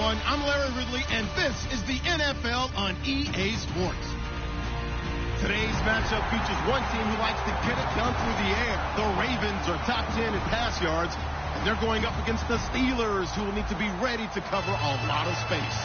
everyone. I'm Larry Ridley, and this is the NFL on EA Sports. Today's matchup features one team who likes to get it done through the air. The Ravens are top 10 in pass yards, and they're going up against the Steelers, who will need to be ready to cover a lot of space.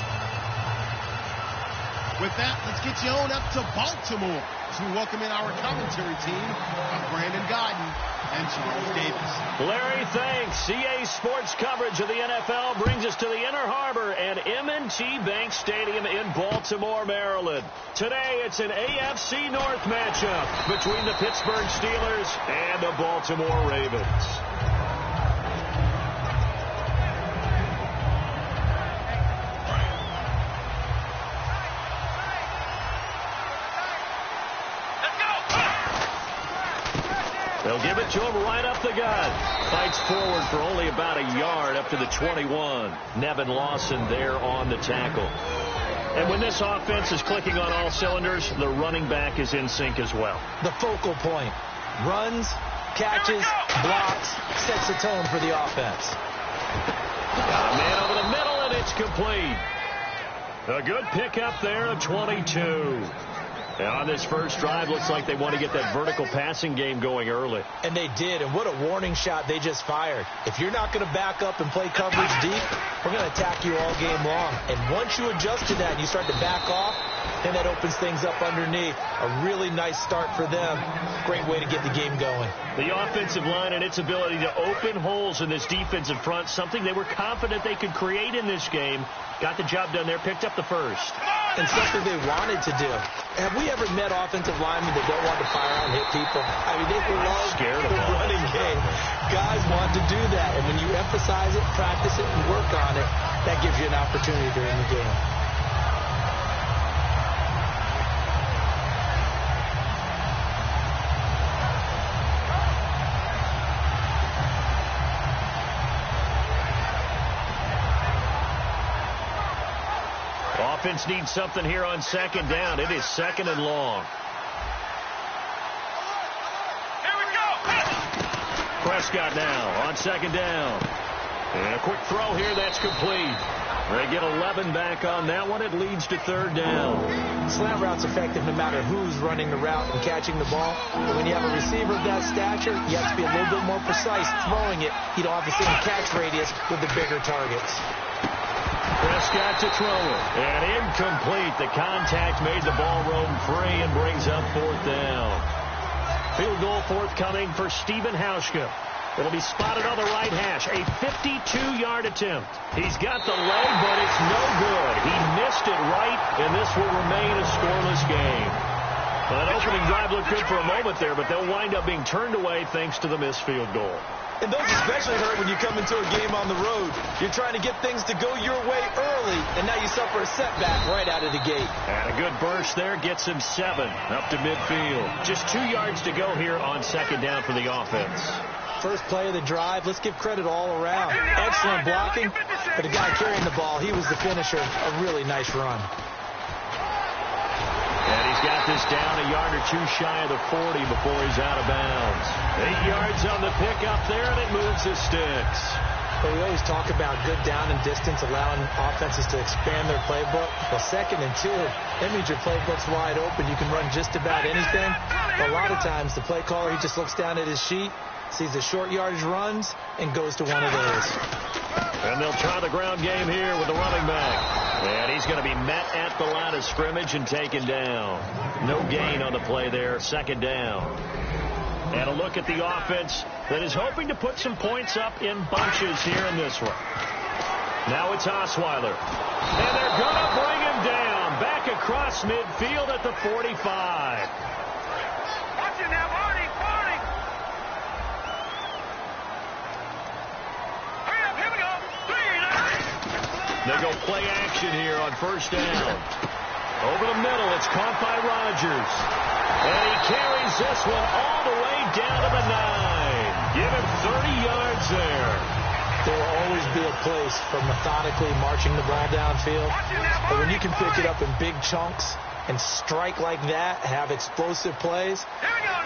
With that, let's get you on up to Baltimore to welcome in our commentary team of Brandon Gaudin and Charles Davis. Larry, thanks. EA Sports coverage of the NFL brings us to the Inner Harbor and M&T Bank Stadium in Baltimore, Maryland. Today, it's an AFC North matchup between the Pittsburgh Steelers and the Baltimore Ravens. They'll give it to him right up the gut. Fights forward for only about a yard up to the 21. Nevin Lawson there on the tackle. And when this offense is clicking on all cylinders, the running back is in sync as well. The focal point. Runs, catches, blocks, sets the tone for the offense. Got a man over the middle, and it's complete. A good pickup there of 22. And on this first drive, looks like they want to get that vertical passing game going early. And they did, and what a warning shot they just fired. If you're not going to back up and play coverage deep, we're going to attack you all game long. And once you adjust to that and you start to back off, then that opens things up underneath. A really nice start for them. Great way to get the game going. The offensive line and its ability to open holes in this defensive front, something they were confident they could create in this game. Got the job done there, picked up the first. And something they wanted to do. Have we ever met offensive linemen that don't want to fire out and hit people? I mean, they love the running game. Guys want to do that. And when you emphasize it, practice it, and work on it, that gives you an opportunity during the game. Offense needs something here on second down. It is second and long. Here we go. Prescott now on second down. And a quick throw here. That's complete. They get 11 back on that one. It leads to third down. Slant route's effective no matter who's running the route and catching the ball. But when you have a receiver of that stature, you have to be a little bit more precise throwing it. You don't have the same catch radius with the bigger targets. Prescott to throw it. And incomplete. The contact made the ball roam free and brings up fourth down. Field goal forthcoming for Stephen Hauschka. It'll be spotted on the right hash. A 52-yard attempt. He's got the leg, but it's no good. He missed it right, and this will remain a scoreless game. Well, that opening drive looked good for a moment there, but they'll wind up being turned away thanks to the missed field goal. And those especially hurt when you come into a game on the road. You're trying to get things to go your way early, and now you suffer a setback right out of the gate. And a good burst there gets him 7 up to midfield. Just 2 yards to go here on second down for the offense. First play of the drive, let's give credit all around. Excellent blocking, but the guy carrying the ball, he was the finisher. A really nice run. And he's got this down a yard or 2 shy of the 40 before he's out of bounds. 8 yards on the pickup there, and it moves the sticks. Well, we always talk about good down and distance, allowing offenses to expand their playbook. Well, 2nd and 2, that means your playbook's wide open. You can run just about anything. But a lot of times, the play caller, he just looks down at his sheet, sees the short yardage runs, and goes to one of those. And they'll try the ground game here with the running back. And he's going to be met at the line of scrimmage and taken down. No gain on the play there, second down. And a look at the offense that is hoping to put some points up in bunches here in this one. Now it's Osweiler. And they're going to bring him down. Back across midfield at the 45. Watch it now, Barney. Hurry up, here we go. 3. They go play action here on first down. Over the middle, it's caught by Rodgers. And he carries this one all the way down to the 9. Give him 30 yards there. There will always be a place for methodically marching the ball downfield. But when you can pick it up in big chunks and strike like that, have explosive plays,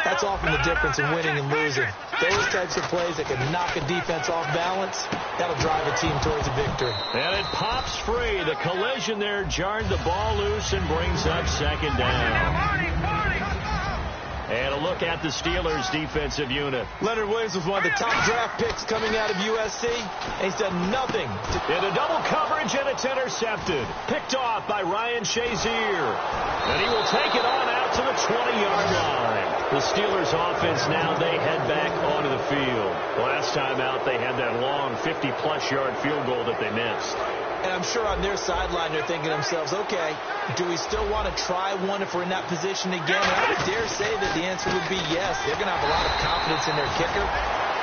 that's often the difference in winning and losing. Those types of plays that can knock a defense off balance, that'll drive a team towards a victory. And it pops free. The collision there jarred the ball loose and brings up second down. And a look at the Steelers' defensive unit. Leonard Williams was one of the top draft picks coming out of USC, and he's done nothing. In a double coverage, and it's intercepted. Picked off by Ryan Shazier. And he will take it on out to the 20-yard line. The Steelers' offense now, they head back onto the field. Last time out, they had that long 50-plus yard field goal that they missed. And I'm sure on their sideline they're thinking to themselves, okay, do we still want to try one if we're in that position again? And I would dare say that the answer would be yes. They're going to have a lot of confidence in their kicker.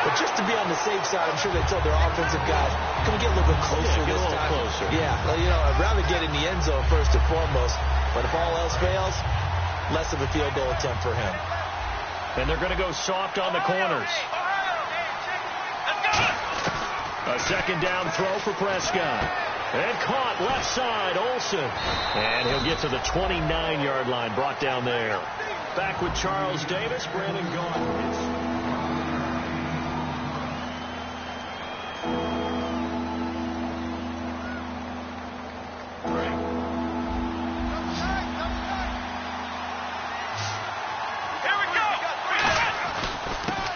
But just to be on the safe side, I'm sure they told their offensive guys, can we get a little bit closer this time? Get a little closer. Yeah, well, you know, I'd rather get in the end zone first and foremost. But if all else fails, less of a field goal attempt for him. And they're going to go soft on the corners. A second down throw for Prescott. And caught left side, Olsen. And he'll get to the 29-yard line, brought down there. Back with Charles Davis, Brandon Gaudin.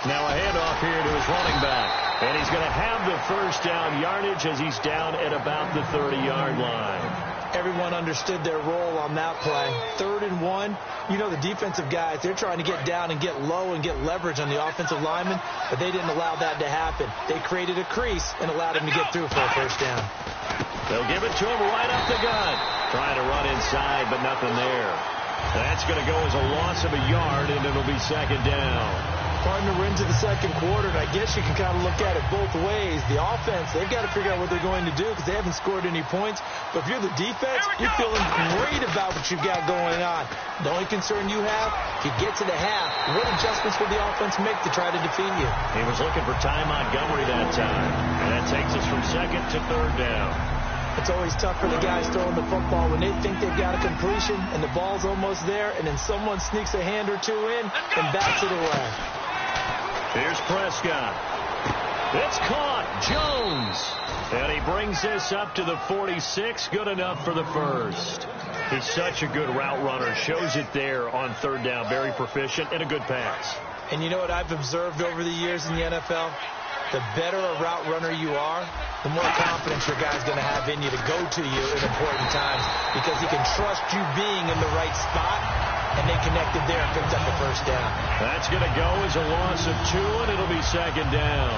Now a handoff here to his running back. And he's going to have the first down yardage as he's down at about the 30-yard line. Everyone understood their role on that play. 3rd and 1. You know, the defensive guys, they're trying to get down and get low and get leverage on the offensive lineman, but they didn't allow that to happen. They created a crease and allowed him to get through for a first down. They'll give it to him right up the gut. Trying to run inside, but nothing there. That's going to go as a loss of a yard, and it'll be second down. Partner, we're into the second quarter, and I guess you can kind of look at it both ways. The offense, they've got to figure out what they're going to do because they haven't scored any points. But if you're the defense, you're feeling great about what you've got going on. The only concern you have, if you get to the half, what adjustments will the offense make to try to defeat you? He was looking for Ty Montgomery that time, and that takes us from second to third down. It's always tough for the guys throwing the football when they think they've got a completion and the ball's almost there, and then someone sneaks a hand or two in and bats it away. Here's Prescott. It's caught. Jones. And he brings this up to the 46. Good enough for the first. He's such a good route runner. Shows it there on third down. Very proficient and a good pass. And you know what I've observed over the years in the NFL? The better a route runner you are, the more confidence your guy's going to have in you to go to you in important times because he can trust you being in the right spot. And they connected there and picked up the first down. That's going to go as a loss of 2, and it'll be second down.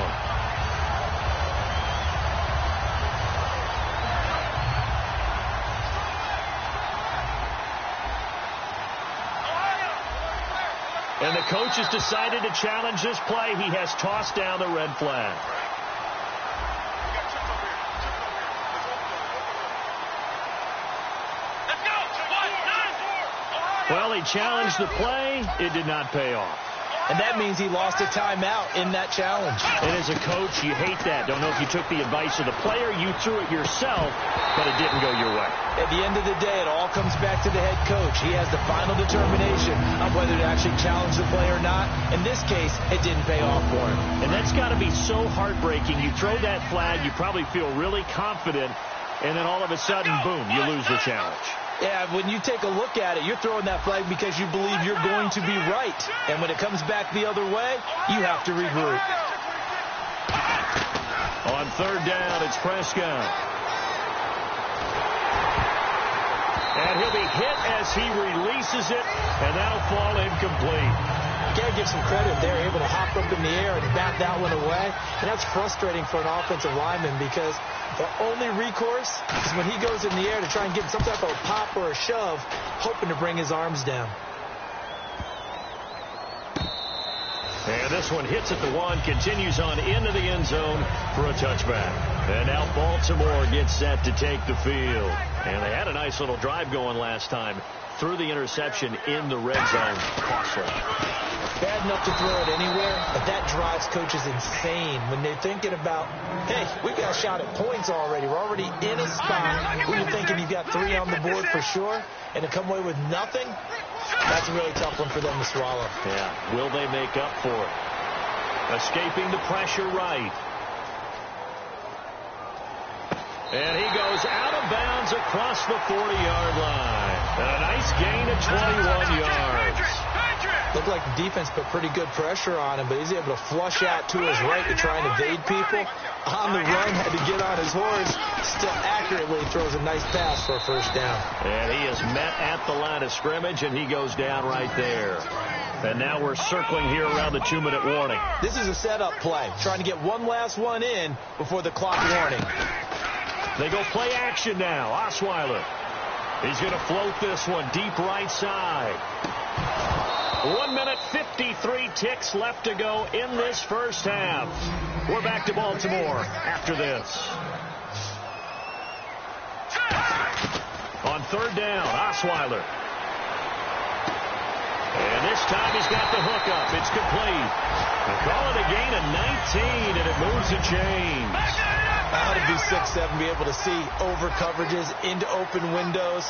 And the coach has decided to challenge this play. He has tossed down the red flag. Well, he challenged the play. It did not pay off. And that means he lost a timeout in that challenge. And as a coach, you hate that. Don't know if you took the advice of the player. You threw it yourself, but it didn't go your way. At the end of the day, it all comes back to the head coach. He has the final determination on whether to actually challenge the play or not. In this case, it didn't pay off for him. And that's got to be so heartbreaking. You throw that flag, you probably feel really confident, and then all of a sudden, boom, you lose the challenge. Yeah, when you take a look at it, you're throwing that flag because you believe you're going to be right. And when it comes back the other way, you have to regroup. On third down, it's Prescott. And he'll be hit as he releases it, and that'll fall incomplete. You got to give some credit. They're able to hop up in the air and bat that one away. And that's frustrating for an offensive lineman because the only recourse is when he goes in the air to try and get some type of a pop or a shove, hoping to bring his arms down. And this one hits at the 1, continues on into the end zone for a touchback. And now Baltimore gets set to take the field. And they had a nice little drive going last time. Threw the interception in the red zone. Costly. Bad enough to throw it anywhere, but that drives coaches insane when they're thinking about, hey, we've got a shot at points already. We're already in a spot when you're thinking you've got 3 on the board for sure, and to come away with nothing, that's a really tough one for them to swallow. Yeah, will they make up for it? Escaping the pressure right. And he goes out of bounds across the 40-yard line. A nice gain of 21 yards. Looked like the defense put pretty good pressure on him, but he's able to flush out to his right to try and evade people. On the run, had to get on his horse. Still accurately throws a nice pass for a first down. And he is met at the line of scrimmage, and he goes down right there. And now we're circling here around the 2-minute warning. This is a setup play, trying to get one last one in before the clock warning. They go play action now. Osweiler. He's going to float this one deep right side. 1 minute 53 ticks left to go in this first half. We're back to Baltimore after this. On third down, Osweiler. And this time he's got the hook up. It's complete. They call it a gain of 19, and it moves the chains. How to be 6'7", be able to see over coverages into open windows.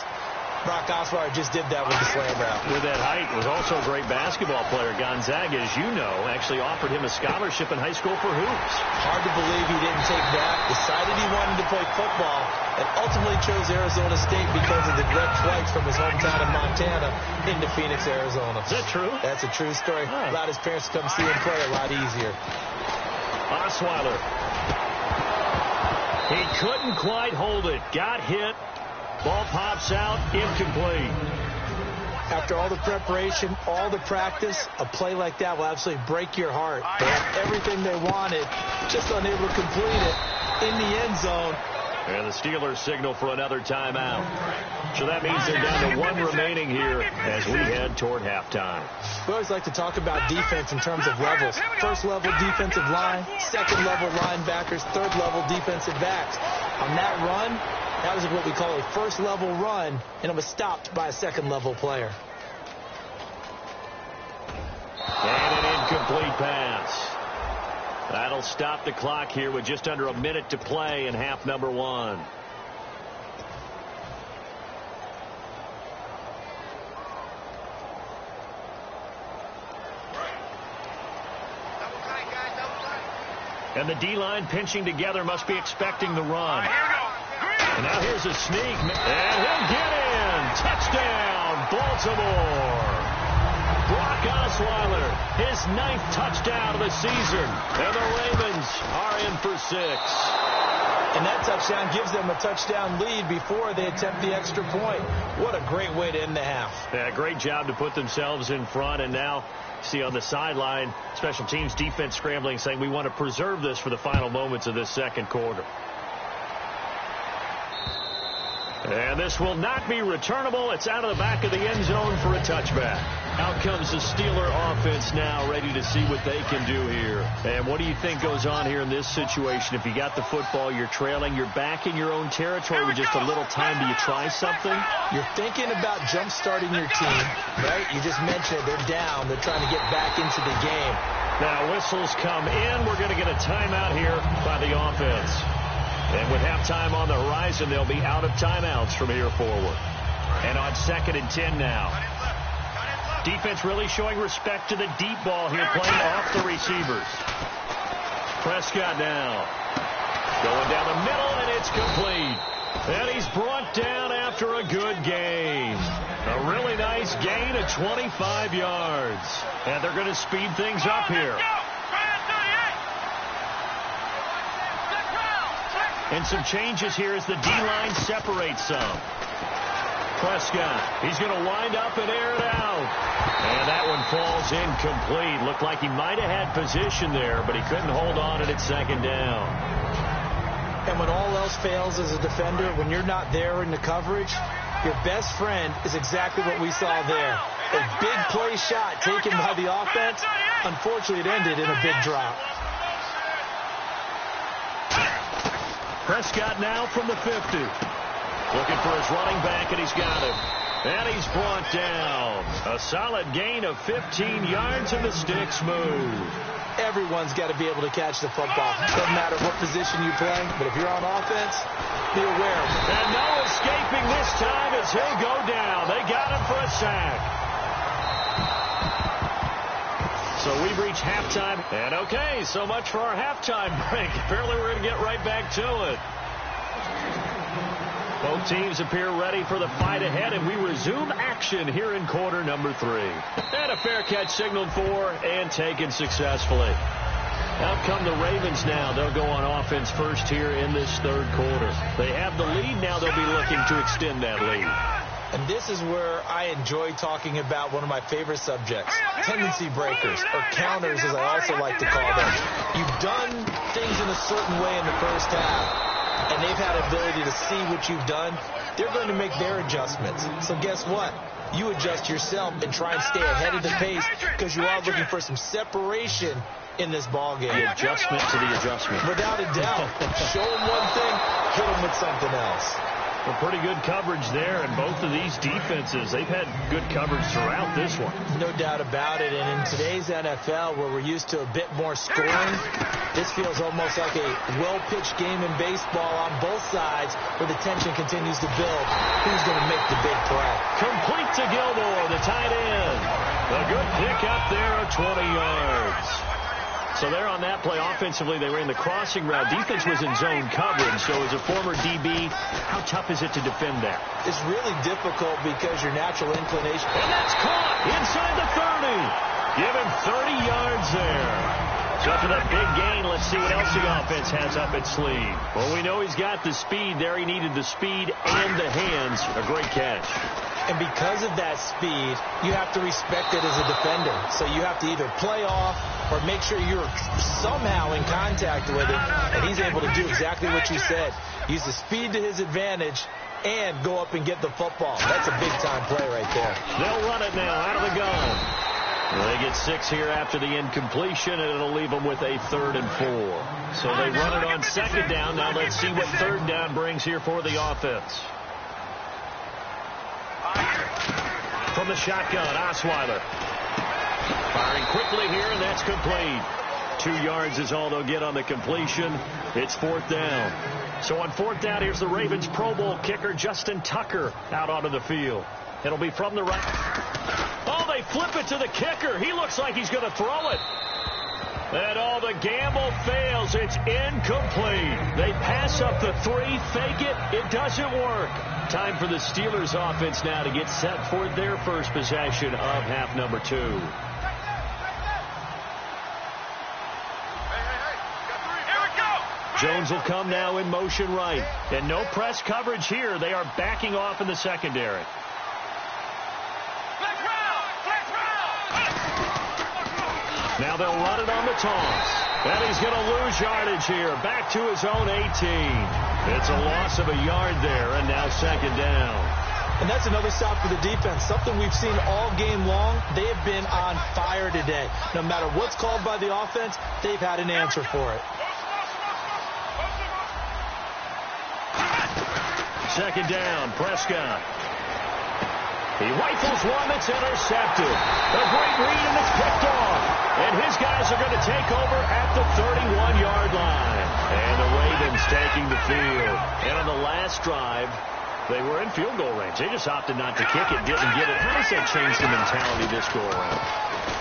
Brock Osweiler just did that with the slam route. With that height, was also a great basketball player. Gonzaga, as you know, actually offered him a scholarship in high school for hoops. Hard to believe he didn't take that. Decided he wanted to play football, and ultimately chose Arizona State because of the direct flights from his hometown of Montana into Phoenix, Arizona. Is that true? That's a true story. Allowed his parents to come see him play a lot easier. Osweiler. He couldn't quite hold it. Got hit. Ball pops out. Incomplete. After all the preparation, all the practice, a play like that will absolutely break your heart. They had everything they wanted, just unable to complete it in the end zone. And the Steelers signal for another timeout. So that means they're down to 1 remaining here as we head toward halftime. We always like to talk about defense in terms of levels. First level defensive line, second level linebackers, third level defensive backs. On that run, that was what we call a first level run, and it was stopped by a second level player. And an incomplete pass. That'll stop the clock here with just under a minute to play in half number 1. And the D-line pinching together, must be expecting the run. And now here's a sneak, and he'll get in. Touchdown, Baltimore. Brock Osweiler, his 9th touchdown of the season. And the Ravens are in for 6. And that touchdown gives them a touchdown lead before they attempt the extra point. What a great way to end the half. Yeah, great job to put themselves in front. And now, see on the sideline, special teams defense scrambling, saying we want to preserve this for the final moments of this second quarter. And this will not be returnable. It's out of the back of the end zone for a touchback. Out comes the Steeler offense now, ready to see what they can do here. And what do you think goes on here in this situation? If you got the football, you're trailing, you're back in your own territory with just a little time. Do you try something? You're thinking about jump-starting your team, right? You just mentioned it. They're down. They're trying to get back into the game. Now whistles come in. We're going to get a timeout here by the offense. And with halftime on the horizon, they'll be out of timeouts from here forward. And on 2nd and 10 now. Defense really showing respect to the deep ball here, playing off the receivers. Prescott now. Going down the middle, and it's complete. And he's brought down after a good gain. A really nice gain of 25 yards. And they're going to speed things up here. And some changes here as the D-line separates some. Prescott, he's going to wind up and air it out. And that one falls incomplete. Looked like he might have had position there, but he couldn't hold on at second down. And when all else fails as a defender, when you're not there in the coverage, your best friend is exactly what we saw there. A big play shot taken by the offense. Unfortunately, it ended in a big drop. Prescott now from the 50. Looking for his running back, and he's got him. And he's brought down. A solid gain of 15 yards, and the stick's moved. Everyone's got to be able to catch the football. Doesn't matter what position you play, but if you're on offense, be aware. And no escaping this time as he'll go down. They got him for a sack. So we've reached halftime. And okay, so much for our halftime break. Apparently we're going to get right back to it. Both teams appear ready for the fight ahead, and we resume action here in quarter number 3. And a fair catch signaled for and taken successfully. Out come the Ravens now. They'll go on offense first here in this third quarter. They have the lead. Now they'll be looking to extend that lead. And this is where I enjoy talking about one of my favorite subjects, tendency breakers, or counters as I also like to call them. You've done things in a certain way in the first half, and they've had ability to see what you've done. They're going to make their adjustments. So guess what? You adjust yourself and try and stay ahead of the pace because you are looking for some separation in this ball game. The adjustment to the adjustment. Without a doubt. Show them one thing, hit them with something else. Well, pretty good coverage there, and both of these defenses, they've had good coverage throughout this one. No doubt about it, and in today's NFL, where we're used to a bit more scoring, this feels almost like a well-pitched game in baseball on both sides, where the tension continues to build. Who's going to make the big play? Complete to Gilmore, the tight end. A good pick up there of 20 yards. So there on that play, offensively, they ran the crossing route. Defense was in zone coverage. So as a former DB, how tough is it to defend that? It's really difficult because your natural inclination. And that's caught inside the 30. Give him 30 yards there. So after that big gain, let's see what else the offense has up its sleeve. Well, we know he's got the speed there. He needed the speed and the hands. A great catch. And because of that speed, you have to respect it as a defender. So you have to either play off or make sure you're somehow in contact with him, and he's able to do exactly what you said. Use the speed to his advantage and go up and get the football. That's a big-time play right there. They'll run it now out of the gun. Well, they get 6 here after the incompletion, and it'll leave them with a 3rd and 4. So they run it on 2nd down. Now let's see what 3rd down brings here for the offense. From the shotgun, Osweiler. Firing quickly here, and that's complete. 2 yards is all they'll get on the completion. It's 4th down. So on 4th down, here's the Ravens Pro Bowl kicker, Justin Tucker, out onto the field. It'll be from the right. Oh, they flip it to the kicker. He looks like he's going to throw it. And the gamble fails. It's incomplete. They pass up the 3, fake it. It doesn't work. Time for the Steelers offense now to get set for their first possession of half number 2. Jones will come now in motion right. And no press coverage here. They are backing off in the secondary. Now they'll run it on the toss. And he's going to lose yardage here. Back to his own 18. It's a loss of a yard there, and now 2nd down. And that's another stop for the defense. Something we've seen all game long. They have been on fire today. No matter what's called by the offense, they've had an answer for it. 2nd down, Prescott. He rifles one that's intercepted. A great read, and it's picked off. And his guys are going to take over at the 31-yard line. And the Ravens taking the field. And on the last drive, they were in field goal range. They just opted not to kick it, didn't get it. How does that change the mentality this go around?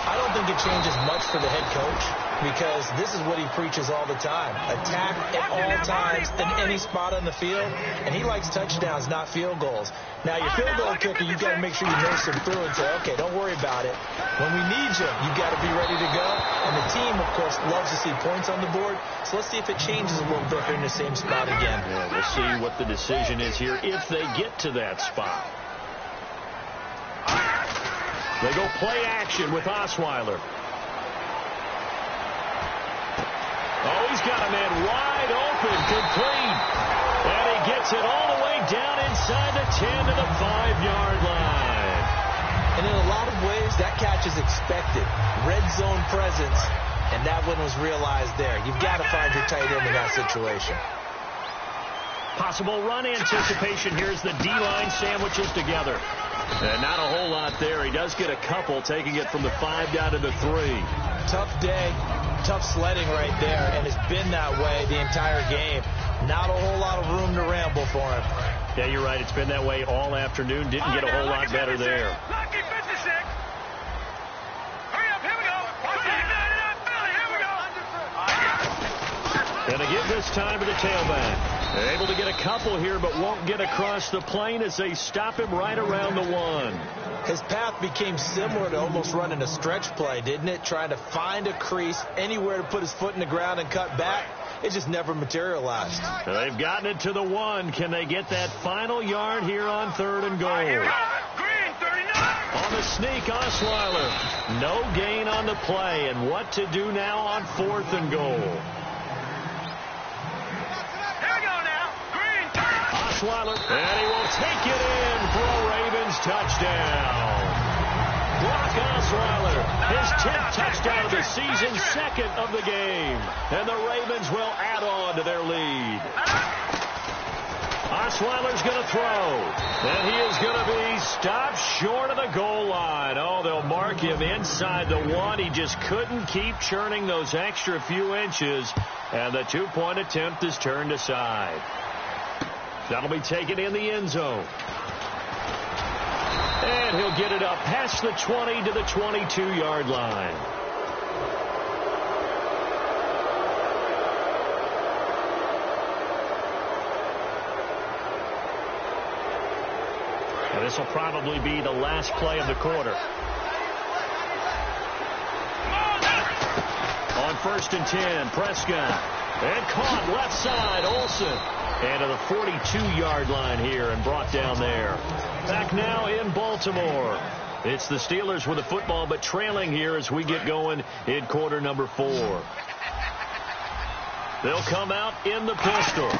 I don't think it changes much for the head coach because this is what he preaches all the time. Attack at all times in any spot on the field, and he likes touchdowns, not field goals. Now, your field goal kicker, you've got to make sure you nurse him through and say, okay, don't worry about it. When we need you, you've got to be ready to go. And the team, of course, loves to see points on the board. So let's see if it changes a little bit in the same spot again. Yeah, we'll see what the decision is here if they get to that spot. They go play action with Osweiler. Oh, he's got a man wide open, complete. And he gets it all the way down inside the 10 to the 5-yard line. And in a lot of ways, that catch is expected. Red zone presence, and that one was realized there. You've got to find your tight end in that situation. Possible run anticipation. Here's the D-line sandwiches together. And not a whole lot there. He does get a couple, taking it from the 5 down to the 3. Tough day, tough sledding right there, and it's been that way the entire game. Not a whole lot of room to ramble for him. Yeah, you're right. It's been that way all afternoon. Didn't get a whole lot better there. Lucky 56. Hurry up, here we go. Here we go. Gonna give this time to the tailback. Able to get a couple here, but won't get across the plane as they stop him right around the 1. His path became similar to almost running a stretch play, didn't it? Trying to find a crease, anywhere to put his foot in the ground and cut back. It just never materialized. They've gotten it to the 1. Can they get that final yard here on 3rd and goal? Here we go. Green, 39. On the sneak, Osweiler. No gain on the play, and what to do now on 4th and goal? Osweiler, and he will take it in for a Ravens touchdown. Brock Osweiler, his 10th touchdown of the season, 2nd of the game. And the Ravens will add on to their lead. Osweiler's going to throw, and he is going to be stopped short of the goal line. Oh, they'll mark him inside the 1. He just couldn't keep churning those extra few inches, and the 2-point attempt is turned aside. That'll be taken in the end zone. And he'll get it up past the 20 to the 22-yard line. And this will probably be the last play of the quarter. On 1st and 10, Prescott. And caught left side, Olsen. And to the 42-yard line here and brought down there. Back now in Baltimore. It's the Steelers with the football, but trailing here as we get going in quarter number 4. They'll come out in the pistol.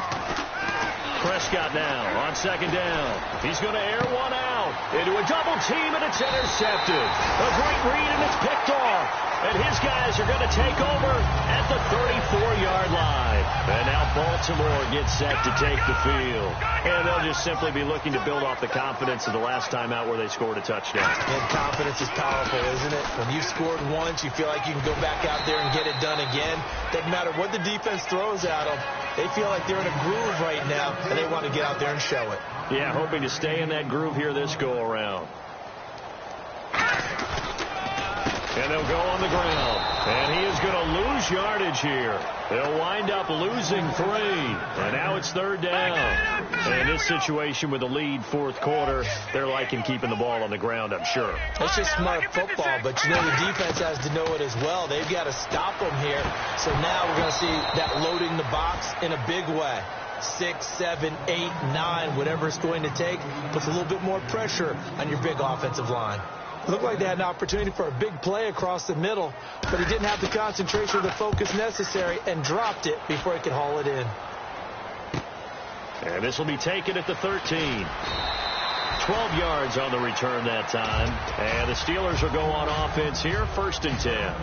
Prescott now on 2nd down. He's going to air one out into a double team, and it's intercepted. A great read, and it's picked off. And his guys are going to take over at the 34-yard line. And now Baltimore gets set to take the field. And they'll just simply be looking to build off the confidence of the last time out where they scored a touchdown. And confidence is powerful, isn't it? When you've scored once, you feel like you can go back out there and get it done again. Doesn't matter what the defense throws at them. They feel like they're in a groove right now, and they want to get out there and show it. Yeah, hoping to stay in that groove here this go-around. And they'll go on the ground. And he is going to lose yardage here. They'll wind up losing 3. And now it's 3rd down. And in this situation with the lead 4th quarter, they're liking keeping the ball on the ground, I'm sure. It's just smart football, but you know the defense has to know it as well. They've got to stop them here. So now we're going to see that loading the box in a big way. 6, 7, 8, 9, whatever it's going to take, puts a little bit more pressure on your big offensive line. It looked like they had an opportunity for a big play across the middle, but he didn't have the concentration or the focus necessary and dropped it before he could haul it in. And this will be taken at the 13. 12 yards on the return that time. And the Steelers will go on offense here, 1st and 10.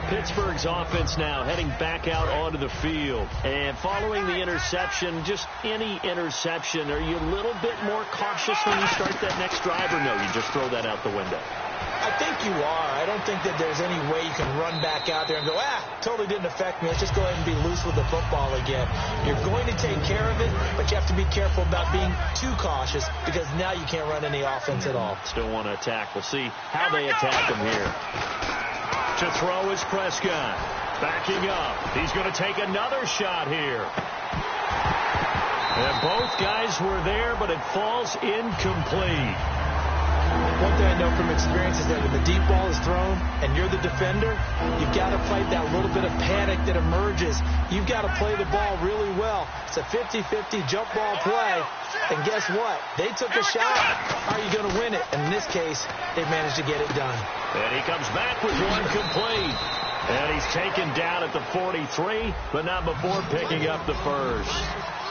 Pittsburgh's offense now heading back out onto the field. And following the interception, just any interception, are you a little bit more cautious when you start that next drive, or no, you just throw that out the window? I think you are. I don't think that there's any way you can run back out there and go, totally didn't affect me. Let's just go ahead and be loose with the football again. You're going to take care of it, but you have to be careful about being too cautious because now you can't run any offense at all. Still want to attack. We'll see how they attack him here. To throw is Prescott. Backing up. He's going to take another shot here. And both guys were there, but it falls incomplete. One thing I know from experience is that when the deep ball is thrown and you're the defender, you've got to fight that little bit of panic that emerges. You've got to play the ball really well. It's a 50-50 jump ball play. And guess what? They took a shot. How are you going to win it? And in this case, they managed to get it done. And he comes back with one complete. And he's taken down at the 43, but not before picking up the first.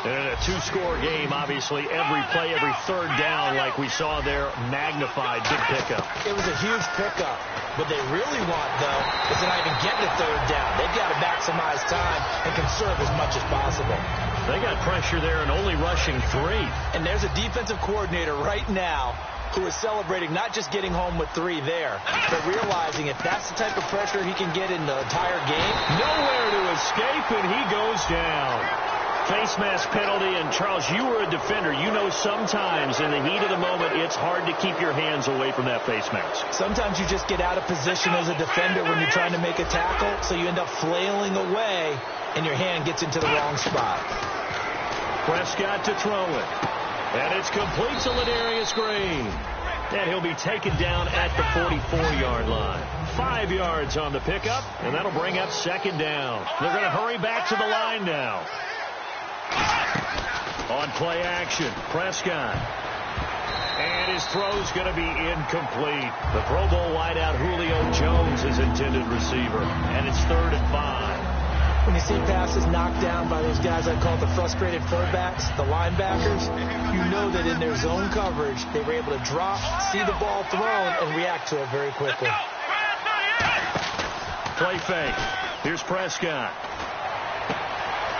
And in a 2-score game, obviously, every play, every 3rd down, like we saw there, magnified, big pickup. It was a huge pickup. What they really want, though, is to not even get to 3rd down. They've got to maximize time and conserve as much as possible. They got pressure there and only rushing 3. And there's a defensive coordinator right now who is celebrating not just getting home with 3 there, but realizing if that's the type of pressure he can get in the entire game. Nowhere to escape, and he goes down. Face mask penalty, and Charles, you were a defender. You know sometimes in the heat of the moment, it's hard to keep your hands away from that face mask. Sometimes you just get out of position as a defender when you're trying to make a tackle, so you end up flailing away, and your hand gets into the wrong spot. Prescott to throw it. And it's complete to Ladarius Green. And he'll be taken down at the 44-yard line. 5 yards on the pickup, and that'll bring up 2nd down. They're going to hurry back to the line now. On play action, Prescott. And his throw's going to be incomplete. The Pro Bowl wideout Julio Jones is intended receiver. And it's 3rd and 5. When you see passes knocked down by those guys I call the frustrated fullbacks, the linebackers, you know that in their zone coverage, they were able to drop, see the ball thrown, and react to it very quickly. Play fake. Here's Prescott.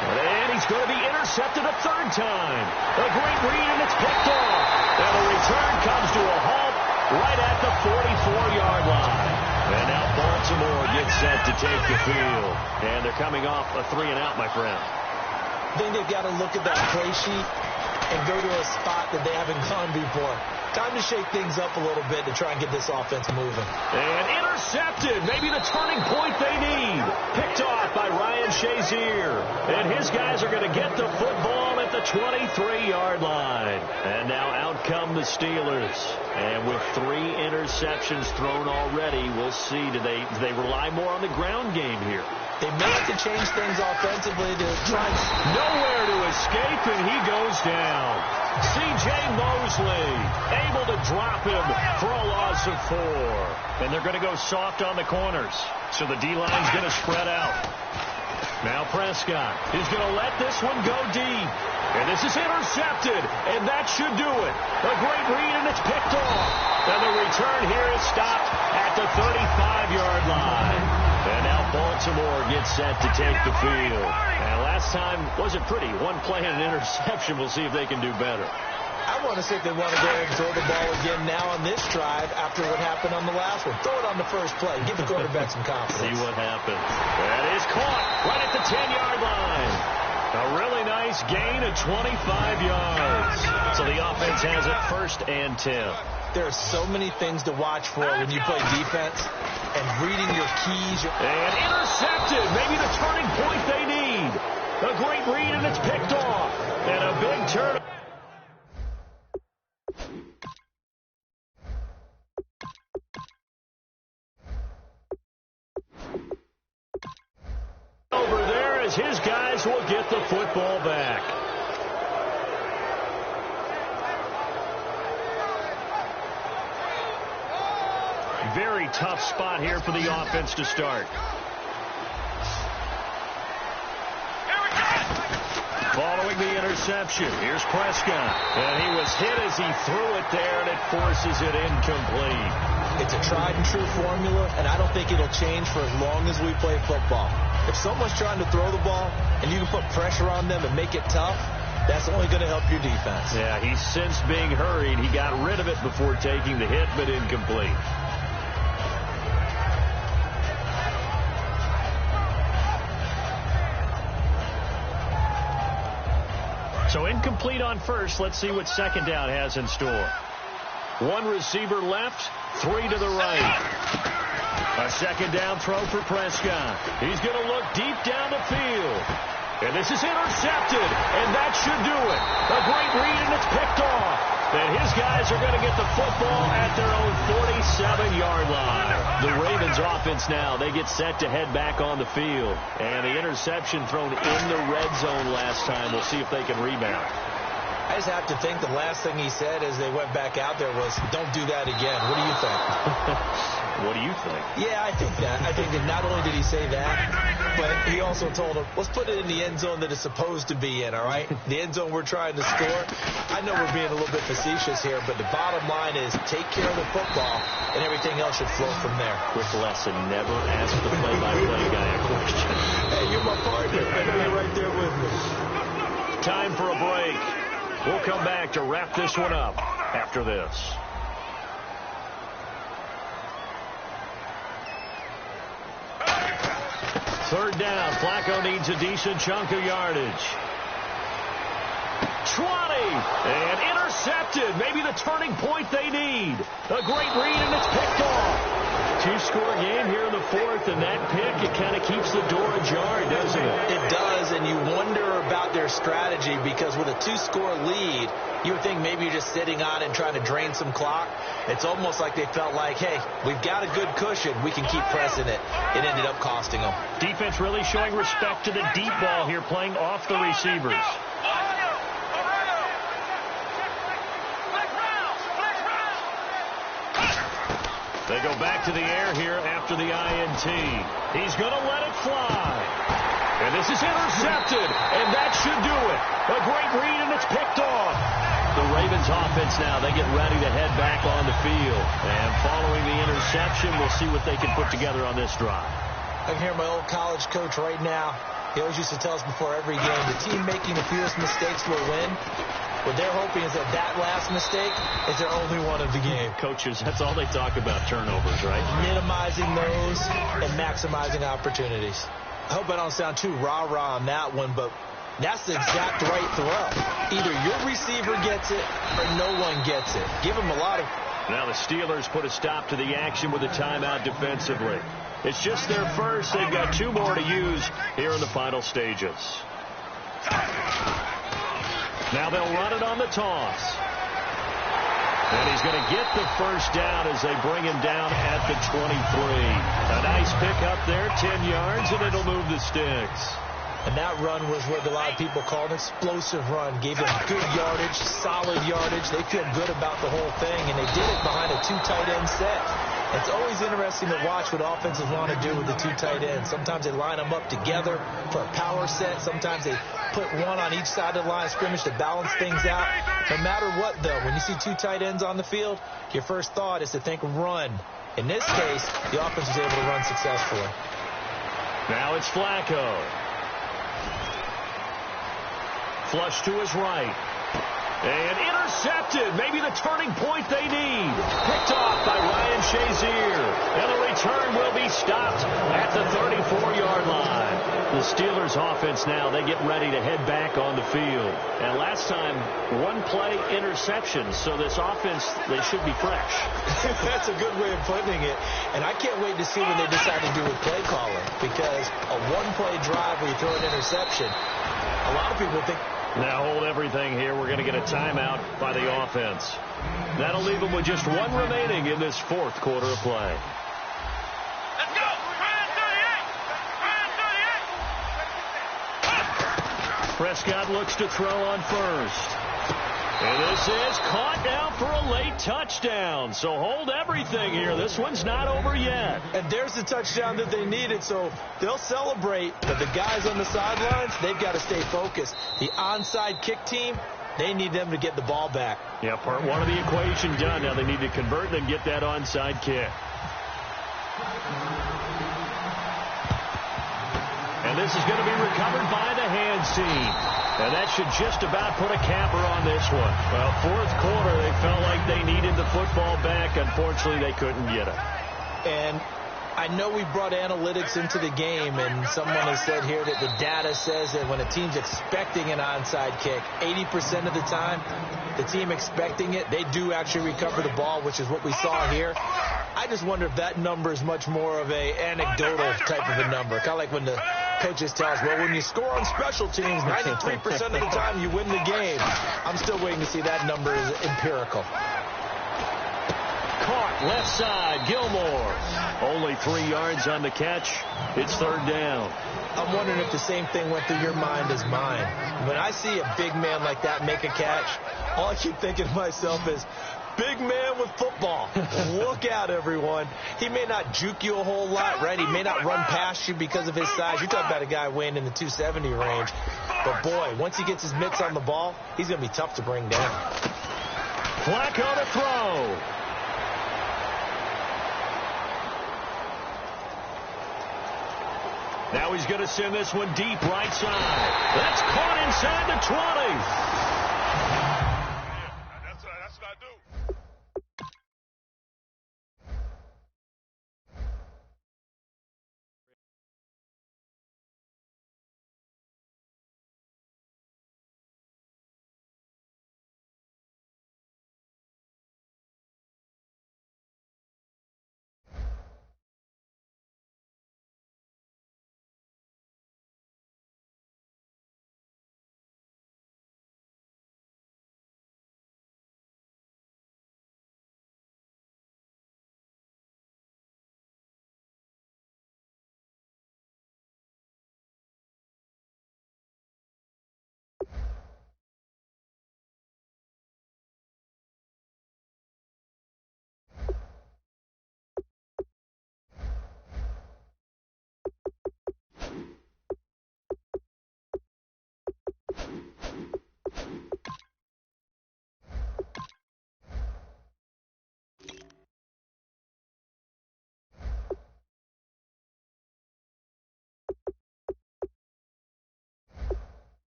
And he's going to be intercepted a 3rd time. A great read, and it's picked off. And the return comes to a halt right at the 44-yard line. And now Baltimore gets set to take the field. And they're coming off a 3-and-out, my friend. I think they've got to look at that play sheet and go to a spot that they haven't gone before. Time to shake things up a little bit to try and get this offense moving. And intercepted. Maybe the turning point they need. Picked off by Ryan Shazier. And his guys are going to get the football at the 23-yard line. And now out come the Steelers. And with 3 interceptions thrown already, we'll see. Do they rely more on the ground game here? They may have to change things offensively to try and... Nowhere to escape, and he goes down. C.J. Mosley able to drop him for a loss of 4. And they're going to go soft on the corners. So the D-line's going to spread out. Now Prescott is going to let this one go deep. And this is intercepted, and that should do it. A great read, and it's picked off. And the return here is stopped at the 35-yard line. And now Baltimore gets set to take the field. And last time wasn't pretty. 1 play and an interception. We'll see if they can do better. I want to see if they want to go ahead and throw the ball again now on this drive after what happened on the last one. Throw it on the first play. Give the quarterback some confidence. See what happens. That is caught right at the 10-yard line. A really nice gain of 25 yards. So the offense has it 1st and 10. There are so many things to watch for when you play defense, and reading your keys. And intercepted. Maybe the turning point they need. A great read, and it's picked off. And a big turn. Over there as his guys will get the football back. Very tough spot here for the offense to start. Following the interception, here's Prescott. And he was hit as he threw it there, and it forces it incomplete. It's a tried-and-true formula, and I don't think it'll change for as long as we play football. If someone's trying to throw the ball, and you can put pressure on them and make it tough, that's only going to help your defense. Yeah, he's since being hurried. He got rid of it before taking the hit, but incomplete. So incomplete on first. Let's see what 2nd down has in store. 1 receiver left, 3 to the right. A 2nd down throw for Prescott. He's going to look deep down the field. And this is intercepted, and that should do it. A great read, and it's picked off. And his guys are going to get the football at their own 47-yard line. The Ravens offense now, they get set to head back on the field. And the interception thrown in the red zone last time. We'll see if they can rebound. I just have to think the last thing he said as they went back out there was, don't do that again. What do you think? What do you think? Yeah, I think that. I think that not only did he say that, but he also told him, let's put it in the end zone that it's supposed to be in, all right? The end zone we're trying to score. I know we're being a little bit facetious here, but the bottom line is take care of the football, and everything else should flow from there. Quick lesson, never ask the play-by-play guy a question. Hey, you're my partner. I know you're right there with me. Time for a break. We'll come back to wrap this one up after this. Third down. Flacco needs a decent chunk of yardage. 20. And intercepted. Maybe the turning point they need. A great read, and it's picked off. Two-score game here in the fourth, and that pick, it kind of keeps the door ajar, doesn't it? It does, and you wonder about their strategy because with a two-score lead, you would think maybe you're just sitting on it and trying to drain some clock. It's almost like they felt like, hey, we've got a good cushion. We can keep pressing it. It ended up costing them. Defense really showing respect to the deep ball here, playing off the receivers. They go back to the air here after the INT. He's going to let it fly. And this is intercepted, and that should do it. A great read, and it's picked off. The Ravens offense now, they get ready to head back on the field. And following the interception, we'll see what they can put together on this drive. I can hear my old college coach right now. He always used to tell us before every game, the team making the fewest mistakes will win. What they're hoping is that last mistake is their only one of the game. Coaches, that's all they talk about, turnovers, right? Minimizing those and maximizing opportunities. I hope I don't sound too rah-rah on that one, but that's the exact right throw. Either your receiver gets it or no one gets it. Give them a lot of... Now the Steelers put a stop to the action with a timeout defensively. It's just their first. They've got two more to use here in the final stages. Now they'll run it on the toss. And he's going to get the first down as they bring him down at the 23. A nice pick up there, 10 yards, and it'll move the sticks. And that run was what a lot of people call an explosive run. Gave them good yardage, solid yardage. They feel good about the whole thing, and they did it behind a two tight end set. It's always interesting to watch what offenses want to do with the two tight ends. Sometimes they line them up together for a power set. Sometimes they put one on each side of the line of scrimmage to balance things out. No matter what, though, when you see two tight ends on the field, your first thought is to think run. In this case, the offense was able to run successfully. Now it's Flacco. Flush to his right. And intercepted. Maybe the turning point they need. Picked off by Ryan Shazier. And the return will be stopped at the 34-yard line. The Steelers offense now, they get ready to head back on the field. And last time, one play interception. So this offense, they should be fresh. That's a good way of putting it. And I can't wait to see what they decide to do with play calling. Because a one-play drive where you throw an interception, a lot of people think, now hold everything here. We're going to get a timeout by the offense. That'll leave them with just one remaining in this fourth quarter of play. Let's go! Ryan 38! Prescott looks to throw on first. And this is caught now for a late touchdown. So hold everything here. This one's not over yet. And there's the touchdown that they needed, so they'll celebrate. But the guys on the sidelines, they've got to stay focused. The onside kick team, they need them to get the ball back. Yeah, part one of the equation done. Now they need to convert and get that onside kick. And this is going to be recovered by the hands team. And that should just about put a capper on this one. Well, fourth quarter, they felt like they needed the football back. Unfortunately, they couldn't get it. And I know we brought analytics into the game, and someone has said here that the data says that when a team's expecting an onside kick, 80% of the time, the team expecting it, they do actually recover the ball, which is what we saw here. I just wonder if that number is much more of a anecdotal type of a number. Kind of like when the coaches tell us, well, when you score on special teams, 93% of the time you win the game. I'm still waiting to see that number is empirical. Caught left side, Gilmore. Only 3 yards on the catch. It's third down. I'm wondering if the same thing went through your mind as mine. When I see a big man like that make a catch, all I keep thinking to myself is, big man with football. Look out, everyone. He may not juke you a whole lot, right? He may not run past you because of his size. You're talking about a guy weighing in the 270 range. But, boy, once he gets his mitts on the ball, he's going to be tough to bring down. Flacco to throw. Now he's going to send this one deep right side. That's caught inside the 20. That's what I do.